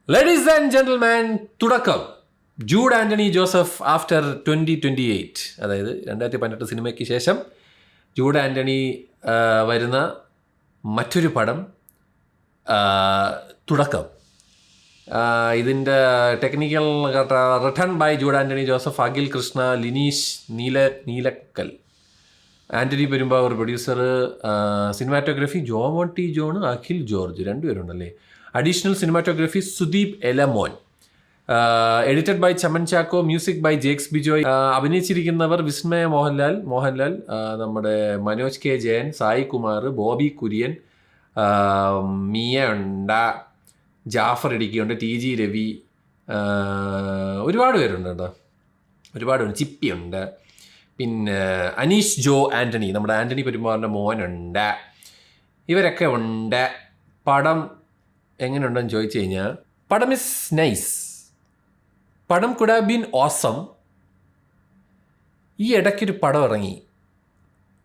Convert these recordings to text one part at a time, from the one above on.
Ladies and gentlemen, തുടക്കം Jude Antony Joseph after 2028, അതായത് 2018 സിനിമയ്ക്ക് ശേഷം ജൂഡ് ആൻ്റണി വരുന്ന മറ്റൊരു പടം തുടക്കം. ഇതിൻ്റെ technical written by Jude Antony Joseph, Akhil Krishna, Lineesh Neelakkal, Antony Perumbavoor producer, cinematography Jomon T John, Akhil George, രണ്ടുപേരുണ്ടല്ലേ. Additional cinematography Sudeep Elamon, edited by Chaman Chacko, music by Jakes Bejoy. അഭിനയിച്ചിരിക്കുന്നവർ വിസ്മയ മോഹൻലാൽ, നമ്മുടെ മനോജ് കെ ജയൻ, സായി കുമാർ, ബോബി കുര്യൻ, മിയ ഉണ്ട്, ജാഫർ ഇടുക്കിയുണ്ട്, ടി ജി രവി, ഒരുപാട് പേരുണ്ട് കേട്ടോ, ഒരുപാടുണ്ട്. ചിപ്പിയുണ്ട്, പിന്നെ അനീഷ് ജോ ആൻ്റണി, നമ്മുടെ ആൻ്റണി പെരുമ്പാവൂരിൻ്റെ മോനുണ്ട്. ഇവരൊക്കെ ഉണ്ട്. പടം എങ്ങനെയുണ്ടെന്ന് ചോദിച്ചു കഴിഞ്ഞാൽ, പടം ഇസ് നൈസ്. പടം കുഡ് ഹാവ് ബീൻ ഓസം. ഈ ഇടയ്ക്കൊരു പടം ഇറങ്ങി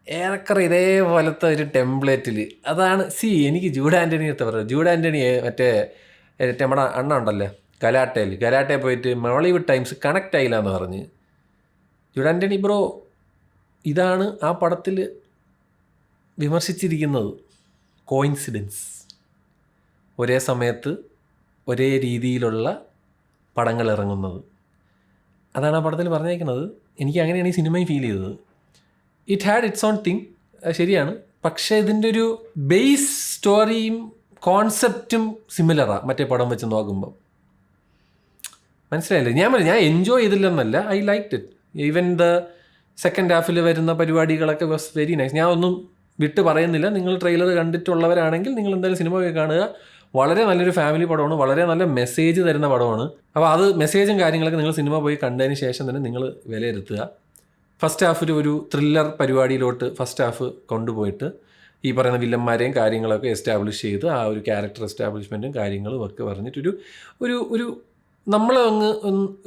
ഏറെക്കുറെ ഇതേപോലത്തെ ഒരു ടെംപ്ലേറ്റിൽ. അതാണ് എനിക്ക് ജൂഡ് ആൻ്റണി എടുത്ത് പറയുന്നത്. ജൂഡ് ആൻ്റണി മറ്റേ നമ്മുടെ അണ്ണ ഉണ്ടല്ലോ കലാട്ടയിൽ പോയിട്ട് മോളിവുഡ് ടൈംസ് കണക്റ്റ് ആയില്ല എന്ന് പറഞ്ഞ്. ജൂഡ് ആൻ്റണി ബ്രോ, ഇതാണ് ആ പടത്തിൽ വിമർശിച്ചിരിക്കുന്നത്. കോയിൻസിഡൻസ്. ഒരേ സമയത്ത് ഒരേ രീതിയിലുള്ള പടങ്ങൾ ഇറങ്ങുന്നത്, അതാണ് ആ പടത്തിൽ പറഞ്ഞേക്കുന്നത്. എനിക്ക് അങ്ങനെയാണ് ഈ സിനിമയും ഫീൽ ചെയ്തത്. It had it's on thing, ശരിയാണ്. പക്ഷേ ഇതിൻ്റെ ഒരു ബേസ് സ്റ്റോറിയും കോൺസെപ്റ്റും സിമിലറാണ് മറ്റേ പടം വെച്ച് നോക്കുമ്പോൾ. മനസ്സിലായില്ലേ? ഞാൻ എൻജോയ് ചെയ്തില്ലെന്നല്ല, I like it. Even the second ഹാഫിൽ വരുന്ന പരിപാടികളൊക്കെ വാസ് വെരി നൈസ്. ഞാൻ ഒന്നും വിട്ട് പറയുന്നില്ല. നിങ്ങൾ ട്രെയിലർ കണ്ടിട്ടുള്ളവരാണെങ്കിൽ നിങ്ങൾ എന്തായാലും സിനിമ പോയി കാണുക. വളരെ നല്ലൊരു ഫാമിലി പടമാണ്, വളരെ നല്ല മെസ്സേജ് തരുന്ന പടമാണ്. അപ്പോൾ അത് മെസ്സേജും കാര്യങ്ങളൊക്കെ നിങ്ങൾ സിനിമ പോയി കണ്ടതിന് ശേഷം തന്നെ നിങ്ങൾ വിലയിരുത്തുക. ഫസ്റ്റ് ഹാഫിൽ ഒരു ത്രില്ലർ പരിപാടിയിലോട്ട് ഫസ്റ്റ് ഹാഫ് കൊണ്ടുപോയിട്ട് ഈ പറയുന്ന വില്ലന്മാരെയും കാര്യങ്ങളൊക്കെ എസ്റ്റാബ്ലിഷ് ചെയ്ത് ആ ഒരു ക്യാരക്ടർ എസ്റ്റാബ്ലിഷ്മെൻറ്റും കാര്യങ്ങളും ഒക്കെ പറഞ്ഞിട്ടൊരു ഒരു ഒരു നമ്മൾ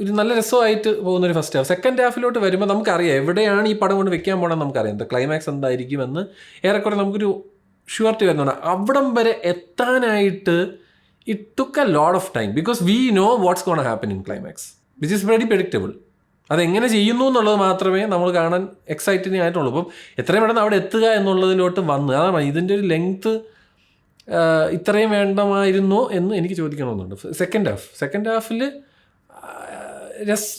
ഒരു നല്ല രസമായിട്ട് പോകുന്നൊരു ഫസ്റ്റ് ഹാഫ്. സെക്കൻഡ് ഹാഫിലോട്ട് വരുമ്പോൾ നമുക്കറിയാം എവിടെയാണ് ഈ പടം കൊണ്ട് വെക്കാൻ പോകണമെന്ന് നമുക്കറിയാം. എന്താ ക്ലൈമാക്സ് എന്തായിരിക്കുമെന്ന് ഏറെക്കുറെ നമുക്കൊരു ഷുവർട്ടി വരുന്നുണ്ട്. അവിടം വരെ എത്താനായിട്ട് it took a lot of time because we know what's gonna happen in climax which is very predictable. അതെങ്ങനെ ചെയ്യുന്നു എന്നുള്ളത് മാത്രമേ നമ്മൾ കാണാൻ എക്സൈറ്റിംഗ് ആയിട്ടുള്ളൂ. അപ്പം എത്രയും പെട്ടെന്ന് അവിടെ എത്തുക എന്നുള്ളതിലോട്ട് വന്ന് അതാണ് ഇതിൻ്റെ ഒരു ലെങ്ത്ത് ഇത്രയും വേണ്ടമായിരുന്നോ എന്ന് എനിക്ക് ചോദിക്കണമെന്നുണ്ട്. സെക്കൻഡ് ഹാഫിൽ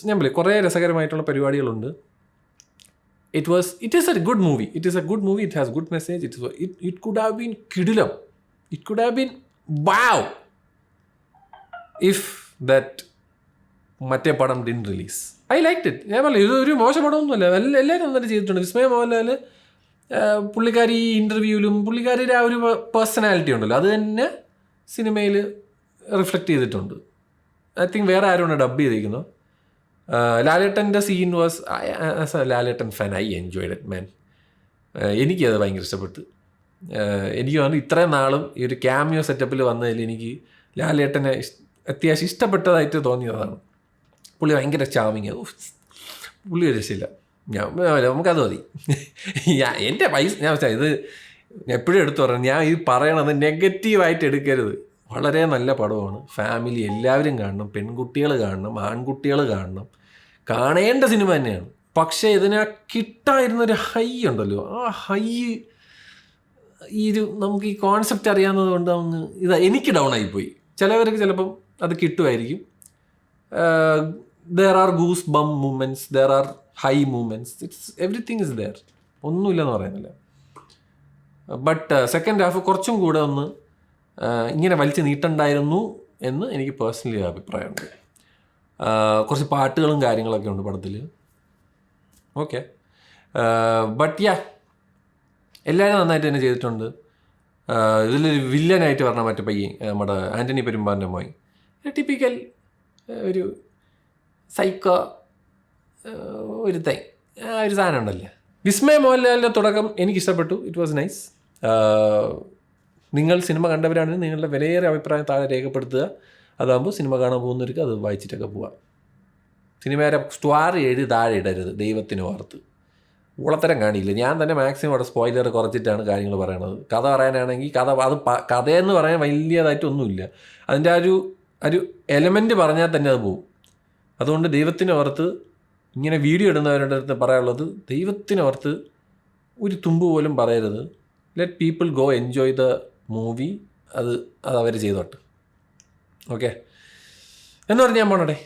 ഞാൻ പറയും കുറേ രസകരമായിട്ടുള്ള പരിപാടികളുണ്ട്. It is a good movie. It has good message. It could have been kidilam. It could have been wow if that മറ്റേ പടം didn't release. I liked it. ഞാൻ പറഞ്ഞു ഇതൊരു മോശം പടമൊന്നുമല്ല. എല്ലാവരും നന്നായിട്ട് ചെയ്തിട്ടുണ്ട്. വിസ്മയ മോഹൻലാൽ പുള്ളിക്കാരി ഈ ഇൻ്റർവ്യൂവിലും പുള്ളിക്കാരിയുടെ ആ ഒരു പേഴ്സണാലിറ്റി ഉണ്ടല്ലോ, അത് തന്നെ സിനിമയിൽ റിഫ്ലക്റ്റ് ചെയ്തിട്ടുണ്ട്. ഐ തിങ്ക് വേറെ ആരും ഡബ് ചെയ്തിരിക്കുന്നു. ലാലേട്ടൻ്റെ scene was, as a Lalettan fan I enjoyed it man. എനിക്കത് ഭയങ്കര ഇഷ്ടപ്പെട്ടു. എനിക്ക് തോന്നുന്നു ഇത്രയും നാളും ഈ ഒരു ക്യാമിയോ സെറ്റപ്പിൽ വന്നതിൽ എനിക്ക് ലാലേട്ടനെ അത്യാവശ്യം ഇഷ്ടപ്പെട്ടതായിട്ട് തോന്നിയതാണ്. പുള്ളി ഭയങ്കര ചാമിങ്. പുള്ളി ഒരു രക്ഷയില്ല. നമുക്കത് മതി. എൻ്റെ പൈസ ഞാൻ ഇത് എപ്പോഴും എടുത്തു പറഞ്ഞു. ഞാൻ ഇത് പറയണത് നെഗറ്റീവായിട്ട് എടുക്കരുത്. വളരെ നല്ല പടമാണ്. ഫാമിലി എല്ലാവരും കാണണം, പെൺകുട്ടികൾ കാണണം, ആൺകുട്ടികൾ കാണണം, കാണേണ്ട സിനിമ തന്നെയാണ്. പക്ഷേ ഇതിനെ കിട്ടായിരുന്നൊരു ഹൈ ഉണ്ടല്ലോ, ആ ഹൈ നമുക്ക് ഈ കോൺസെപ്റ്റ് അറിയാവുന്നത് കൊണ്ട് എനിക്ക് ഡൗൺ ആയിപ്പോയി. ചിലവർക്ക് ചിലപ്പം അത് കിട്ടുമായിരിക്കും. there are goose bump moments, there are high moments, everything is there, ഒന്നുമില്ലെന്ന് പറയുന്നില്ല. ബട്ട് സെക്കൻഡ് ഹാഫ് കുറച്ചും കൂടെ ഒന്ന് ഇങ്ങനെ വലിച്ചു നീട്ടണ്ടായിരുന്നു എന്ന് എനിക്ക് പേഴ്സണലി അഭിപ്രായമുണ്ട്. കുറച്ച് പാട്ടുകളും കാര്യങ്ങളൊക്കെ ഉണ്ട് പടത്തിൽ. ഓക്കെ, ബട്ട് എല്ലാവരും നന്നായിട്ട് തന്നെ ചെയ്തിട്ടുണ്ട്. ഇതിലൊരു വില്ലനായിട്ട് പറഞ്ഞാൽ മറ്റേ പയ്യൻ നമ്മുടെ ആൻ്റണി പെരുമ്പാവൂരിൻ്റെ മോൻ, ടിപ്പിക്കൽ ഒരു സൈക്കോ ഒരു ഒരു സാധനം ഉണ്ടല്ലേ. വിസ്മയ മോഹൻലാലിൻ്റെ തുടക്കം എനിക്കിഷ്ടപ്പെട്ടു. It was nice. നിങ്ങൾ സിനിമ കണ്ടവരാണെങ്കിൽ നിങ്ങളുടെ വിലയേറെ അഭിപ്രായം താഴെ രേഖപ്പെടുത്തുക. അതാകുമ്പോൾ സിനിമ കാണാൻ പോകുന്നവർക്ക് അത് വായിച്ചിട്ടൊക്കെ പോവാം. സിനിമയുടെ സ്റ്റാർ എഴുതി താഴെ ഇടരുത്, ദൈവത്തിന് ഓർത്ത്. ഊളത്തരം കാണിയില്ല. ഞാൻ തന്നെ മാക്സിമം അവിടെ സ്പോയിലർ കുറച്ചിട്ടാണ് കാര്യങ്ങൾ പറയണത്. കഥ പറയാനാണെങ്കിൽ കഥയെന്ന് പറയാൻ വലിയതായിട്ടൊന്നുമില്ല. അതിൻ്റെ ആ ഒരു ഒരു എലമെൻറ്റ് പറഞ്ഞാൽ തന്നെ അത് പോകും. അതുകൊണ്ട് ദൈവത്തിന് ഓർത്ത് ഇങ്ങനെ വീഡിയോ ഇടുന്നവരുടെ അടുത്ത് പറയാനുള്ളത്, ദൈവത്തിന് ഓർത്ത് ഒരു തുമ്പ് പോലും പറയരുത്. Let people go enjoy the movie. അത് അവർ ചെയ്തോട്ടെ. ഓക്കെ എന്ന് പറഞ്ഞ് ഞാൻ പോണട്ടെ.